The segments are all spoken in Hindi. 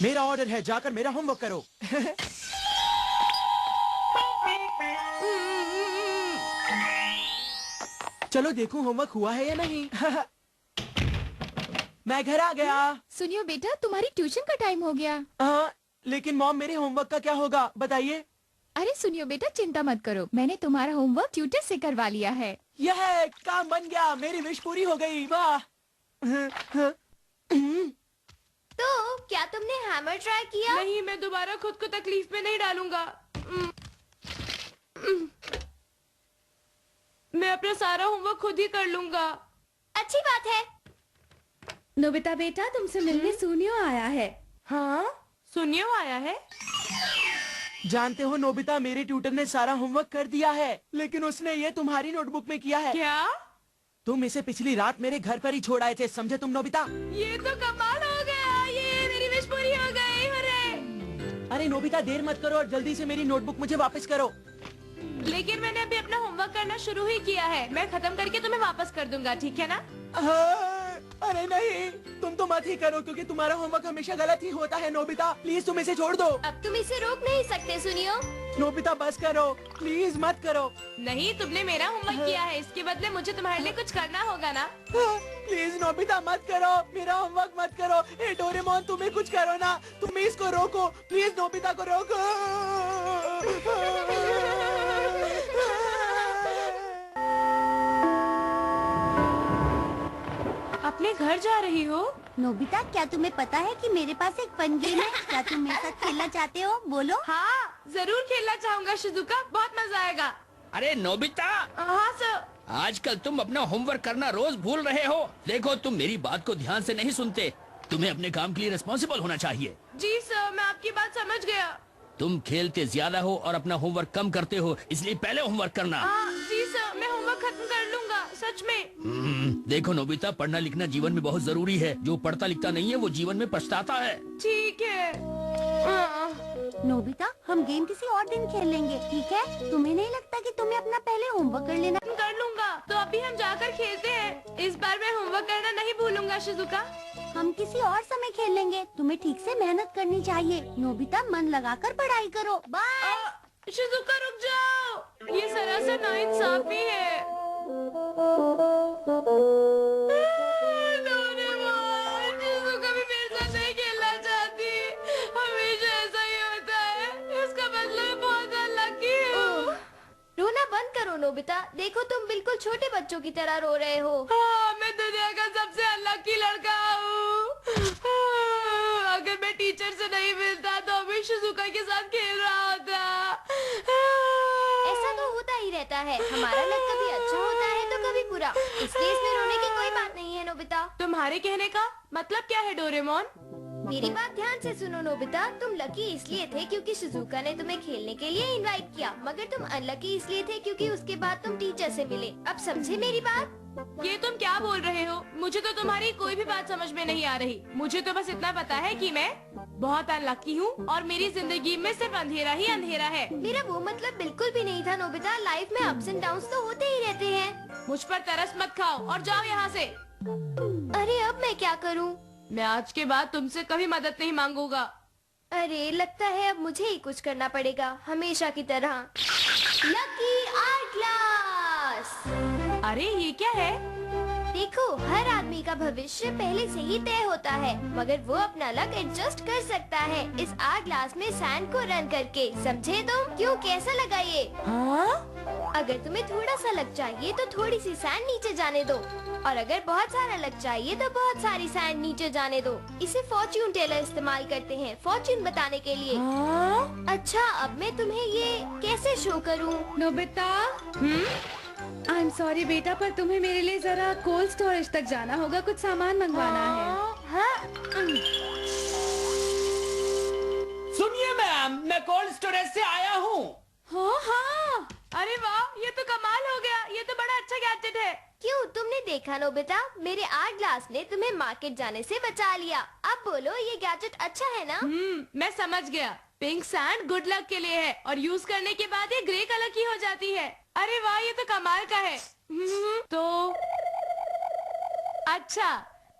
मेरा ऑर्डर है, जाकर मेरा होमवर्क करो। चलो देखूं होमवर्क हुआ है या नहीं। मैं घर आ गया। सुनियो बेटा, तुम्हारी ट्यूशन का टाइम हो गया। हाँ, लेकिन मॉम मेरे होमवर्क का क्या होगा बताइए। अरे सुनियो बेटा, चिंता मत करो, मैंने तुम्हारा होमवर्क ट्यूटर से करवा लिया है। यह काम बन गया, मेरी विश पूरी हो गई, वाह। तो क्या तुमने हैमर ट्राई किया? नहीं, मैं दोबारा खुद को तकलीफ में नहीं डालूंगा। मैं अपना सारा होमवर्क खुद ही कर लूंगा। अच्छी बात है। नोबिता बेटा, तुमसे मिलने सुनियो आया है। हाँ, सुनियो आया है। जानते हो नोबिता, मेरे ट्यूटर ने सारा होमवर्क कर दिया है, लेकिन उसने ये तुम्हारी नोटबुक में किया है। क्या? तुम इसे पिछली रात मेरे घर पर ही छोड़ आए थे, समझे तुम नोबिता? ये तो कमाल हो गया, ये मेरी विश पूरी हो गई। हरे! अरे नोबिता, देर मत करो और जल्दी से मेरी नोटबुक मुझे वापस करो। लेकिन मैंने अभी अपना होमवर्क करना शुरू ही किया है। मैं खत्म करके तुम्हें वापस कर दूंगा, ठीक है ना? अरे नहीं, तुम तो मत ही करो, क्योंकि तुम्हारा होमवर्क हमेशा गलत ही होता है। नोबिता प्लीज तुम इसे छोड़ दो। अब तुम इसे रोक नहीं सकते। सुनियो, नोबिता बस करो, प्लीज मत करो। नहीं, तुमने मेरा होमवर्क किया है, इसके बदले मुझे तुम्हारे लिए कुछ करना होगा ना। प्लीज नोबिता मत करो, मेरा होमवर्क मत करो। ए डोरेमोन, तुम्हें कुछ करो ना, तुम इसको रोको, प्लीज नोबिता को रोको। अपने घर जा रही हो? नोबिता, क्या तुम्हें पता है कि मेरे पास एक फन गेम है? क्या तुम मेरे साथ खेलना चाहते हो? बोलो। हाँ, जरूर खेलना चाहूंगा शिजुका, बहुत मजा आएगा। अरे नोबिता, हाँ सर। आजकल तुम अपना होमवर्क करना रोज भूल रहे हो। देखो, तुम मेरी बात को ध्यान से नहीं सुनते। तुम्हें अपने काम के लिए रिस्पॉन्सिबल होना चाहिए। जी सर, मैं आपकी बात समझ गया। तुम खेलते ज्यादा हो और अपना होमवर्क कम करते हो, इसलिए पहले होमवर्क करना। हाँ जी सर, मैं होमवर्क खत्म कर लूंगा, सच में। देखो नोबिता, पढ़ना लिखना जीवन में बहुत जरूरी है। जो पढ़ता लिखता नहीं है वो जीवन में पछताता है। ठीक है। नोबिता, हम गेम किसी और दिन खेल लेंगे, ठीक है? तुम्हें नहीं लगता कि तुम्हें अपना पहले होमवर्क कर लेना? कर लूंगा, तो अभी हम जाकर खेलते हैं। इस बार मैं होमवर्क करना नहीं भूलूंगा शिजुका। हम किसी और समय खेल लेंगे। तुम्हें ठीक से मेहनत करनी चाहिए। नोबिता, मन लगाकर पढ़ाई करो। बाय। शिजुका रुक जाओ, ये सरासर नाइंसाफी है। शिजुका भी मेरे साथ नहीं खेलना चाहती। हमेशा ऐसा ही होता है। इसका मतलब मैं बहुत अनलकी हूँ। रोना बंद करो नोबिता। देखो, तुम बिल्कुल छोटे बच्चों की तरह रो रहे हो। हाँ, मैं दुनिया का सबसे अनलकी लड़का हूँ। अगर मैं टीचर से नहीं मिलता तो अभी शिजुका के साथ खेल रहा होता। ऐसा तो होता ही रहता है। हमारा लक कभी अच्छा होता है तो कभी बुरा, इसलिए इसमें रोने की कोई बात नहीं है नोबिता। तुम्हारे कहने का मतलब क्या है डोरेमोन? मेरी बात ध्यान से सुनो नोबिता। तुम लकी इसलिए थे क्योंकि शिजुका ने तुम्हें खेलने के लिए इनवाइट किया, मगर तुम अनलकी इसलिए थे क्योंकि उसके बाद तुम टीचर से मिले। अब समझे मेरी बात? ये तुम क्या बोल रहे हो? मुझे तो तुम्हारी कोई भी बात समझ में नहीं आ रही। मुझे तो बस इतना पता है कि मैं बहुत अनलकी हूँ और मेरी जिंदगी में सिर्फ अंधेरा ही अंधेरा है। मेरा वो मतलब बिल्कुल भी नहीं था नोबिता। लाइफ में अप्स एंड डाउन्स तो होते ही रहते हैं। मुझ पर तरस मत खाओ और जाओ यहाँ से। अरे अब मैं क्या करूँ? मैं आज के बाद तुमसे कभी मदद नहीं मांगूंगा। अरे लगता है अब मुझे ही कुछ करना पड़ेगा, हमेशा की तरह। Lucky art class. अरे ये क्या है? देखो, हर आदमी का भविष्य पहले से ही तय होता है, मगर वो अपना लक एडजस्ट कर सकता है इस आर्ट क्लास में सैंड को रन करके। समझे तुम? क्यों, कैसा लगा ये? हाँ? अगर तुम्हें थोड़ा सा लक चाहिए तो थोड़ी सी सैंड नीचे जाने दो, और अगर बहुत सारा लक चाहिए तो बहुत सारी सैंड नीचे जाने दो। इसे फॉर्च्यून टेलर इस्तेमाल करते हैं फॉर्च्यून बताने के लिए। हाँ? अच्छा, अब मैं तुम्हें ये कैसे शो करूं? नोबिता, आई एम सॉरी बेटा, पर तुम्हें मेरे लिए जरा कोल्ड स्टोरेज तक जाना होगा, कुछ सामान मंगवाना है। हाँ? सुनिए मैम, मैं कोल्ड स्टोरेज से आया हूँ। हाँ हाँ, अरे वाह, ये तो कमाल हो गया। ये तो बड़ा अच्छा गैजेट है। क्यों, तुमने देखा नोबिता, मेरे आर्ट ग्लास ने तुम्हें मार्केट जाने से बचा लिया। अब बोलो, ये गैजेट अच्छा है ना? मैं समझ गया। पिंक सैंड गुड लक के लिए है और यूज करने के बाद ये ग्रे कलर की हो जाती है। अरे वाह, ये तो कमाल का है। तो अच्छा,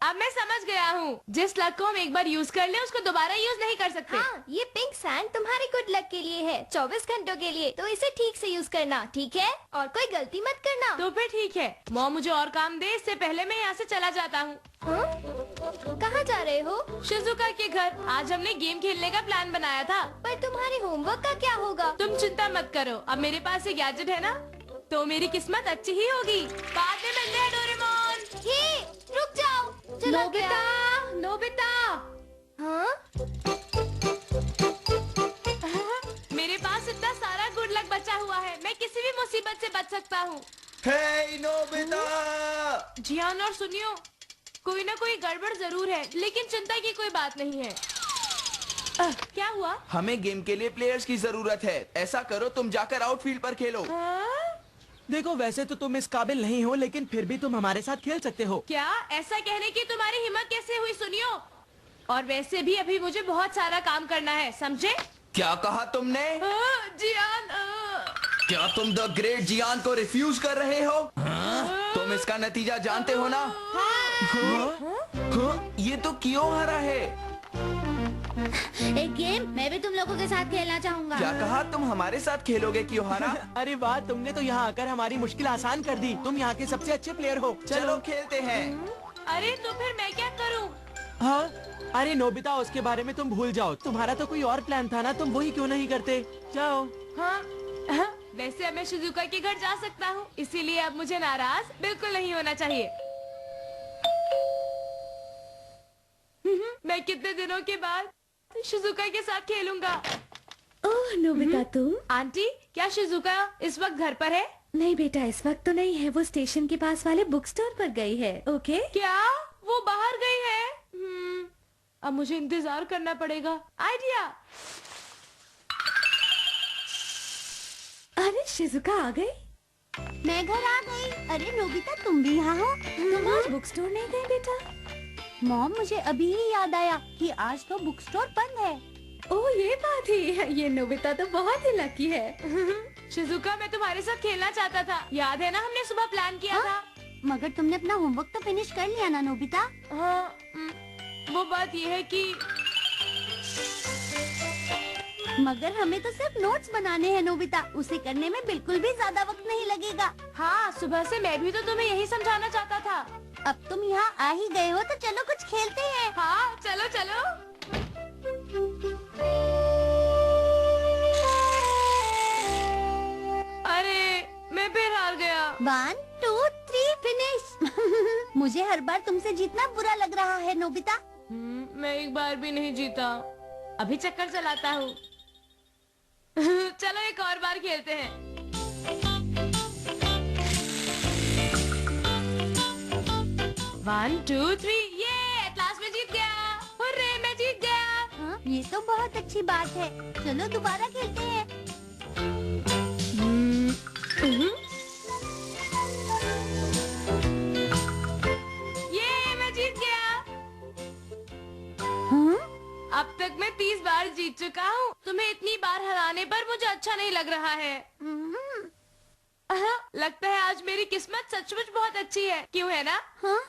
अब मैं समझ गया हूँ, जिस लक को हम एक बार यूज कर ले उसको दोबारा यूज नहीं कर सकते। हाँ, ये पिंक सैंड तुम्हारे गुड लक के लिए है, 24 घंटों के लिए, तो इसे ठीक से यूज करना, ठीक है? और कोई गलती मत करना। तो फिर ठीक है, मॉम मुझे और काम दे, इससे पहले मैं यहाँ से चला जाता हूँ। हाँ? कहाँ जा रहे हो? शिजुका के घर। आज हमने गेम खेलने का प्लान बनाया था। पर तुम्हारे होमवर्क का क्या होगा? तुम चिंता मत करो, अब मेरे पास ये गैजेट है ना, तो मेरी किस्मत अच्छी ही होगी। बाद में मिलते हैं डोरेमोन। हे, रुक जाओ। चला गया। नोबिता। हाँ? मेरे पास इतना सारा गुड लक बचा हुआ है, मैं किसी भी मुसीबत से बच सकता हूँ। हे नोबिता! जियान और सुनियो, कोई ना कोई गड़बड़ जरूर है, लेकिन चिंता की कोई बात नहीं है। क्या हुआ? हमें गेम के लिए प्लेयर्स की जरूरत है। ऐसा करो, तुम जाकर आउटफील्ड पर खेलो। देखो, वैसे तो तुम इस काबिल नहीं हो, लेकिन फिर भी तुम हमारे साथ खेल सकते हो। क्या? ऐसा कहने की तुम्हारी हिम्मत कैसे हुई सुनियो? और वैसे भी अभी मुझे बहुत सारा काम करना है, समझे? क्या कहा तुमने? जियान, क्या तुम द ग्रेट जियान को रिफ्यूज कर रहे हो? तुम इसका नतीजा जानते हो ना? ये तो क्यों हरा है? एक गेम मैं भी तुम लोगों के साथ खेलना चाहूँगा। क्या कहा? तुम हमारे साथ खेलोगे क्योहारा? अरे वाह, तुमने तो यहाँ आकर हमारी मुश्किल आसान कर दी। तुम यहाँ के सबसे अच्छे प्लेयर हो। चलो खेलते हैं। अरे तो फिर मैं क्या करूँ? हाँ, अरे नोबिता, उसके बारे में तुम भूल जाओ। तुम्हारा तो कोई और प्लान था ना, तुम वही क्यों नहीं करते? जाओ। हाँ, वैसे अब मैं शिजुका के घर जा सकता हूँ, इसीलिए अब मुझे नाराज बिल्कुल नहीं होना चाहिए। मैं कितने दिनों के बाद शिजुका के साथ खेलूंगा। ओह नोबिता, तुम? आंटी, क्या शिजुका इस वक्त घर पर है? नहीं बेटा, इस वक्त तो नहीं है, वो स्टेशन के पास वाले बुक स्टोर पर गई है। ओके? क्या वो बाहर गई है? अब मुझे इंतजार करना पड़ेगा। आइडिया। अरे शिजुका आ गई। मैं घर आ गई। अरे नोबिता, तुम भी यहाँ हो? तुम आज बुक स्टोर नहीं गई बेटा? मॉम, मुझे अभी ही याद आया कि आज तो बुक स्टोर बंद है। ओह ये बात ही है, ये नोबिता तो बहुत ही लकी है। शिजुका, मैं तुम्हारे साथ खेलना चाहता था, याद है ना हमने सुबह प्लान किया था? मगर तुमने अपना होमवर्क तो फिनिश कर लिया ना नोबिता? हाँ, वो बात ये है कि मगर हमें तो सिर्फ नोट्स बनाने हैं नोबिता, उसे करने में बिल्कुल भी ज्यादा वक्त नहीं लगेगा। हाँ, सुबह से मैं भी तो तुम्हें यही समझाना चाहता था। अब तुम यहाँ आ ही गए हो तो चलो कुछ खेलते हैं। हाँ, चलो चलो। अरे, मैं फिर हार गया। 1, 2, 3 फिनिश। मुझे हर बार तुमसे जीतना बुरा लग रहा है नोबिता। मैं एक बार भी नहीं जीता। अभी चक्कर चलाता हूँ। चलो एक और बार खेलते हैं। 1, 2, 3, ये एटलास में जीत गया। हुर्रे, मैं जीत गया। हाँ, ये तो बहुत अच्छी बात है। चलो दोबारा खेलते हैं। ये मैं जीत गया। हाँ? अब तक मैं 30 बार जीत चुका हूँ। तुम्हें इतनी बार हराने पर मुझे अच्छा नहीं लग रहा है। लगता है आज मेरी किस्मत सचमुच बहुत अच्छी है, क्यों है ना? हाँ?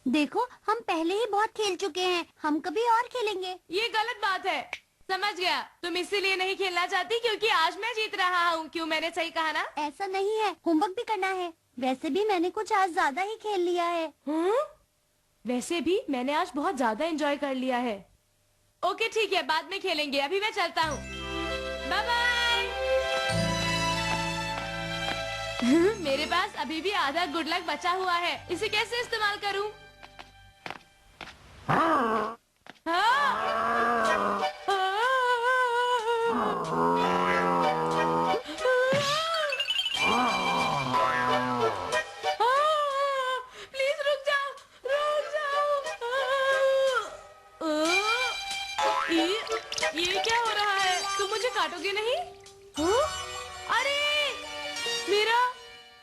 देखो, हम पहले ही बहुत खेल चुके हैं, हम कभी और खेलेंगे। ये गलत बात है। समझ गया, तुम इसीलिए नहीं खेलना चाहती क्योंकि आज मैं जीत रहा हूँ। क्यों, मैंने सही कहा ना? ऐसा नहीं है, होमवर्क भी करना है। वैसे भी मैंने कुछ आज ज्यादा ही खेल लिया है। वैसे भी मैंने आज बहुत ज्यादा एंजॉय कर लिया है। ओके ठीक है, बाद में खेलेंगे, अभी मैं चलता हूँ। Bye bye. मेरे पास अभी भी आधा गुड लक बचा हुआ है, इसे कैसे इस्तेमाल करूँ? हाँ? प्लीज रुक जाओ, रुक जाओ। ये क्या हो रहा है? तुम मुझे काटोगे नहीं? अरे, मेरा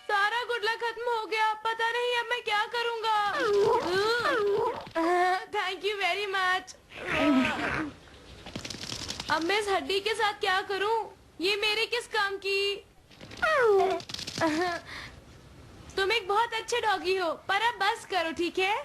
सारा गुड लक खत्म हो गया। पता नहीं अब मैं क्या करूँगा। Thank you very much. अब मैं इस हड्डी के साथ क्या करूं? ये मेरे किस काम की? तुम एक बहुत अच्छे डॉगी हो, पर अब बस करो, ठीक है?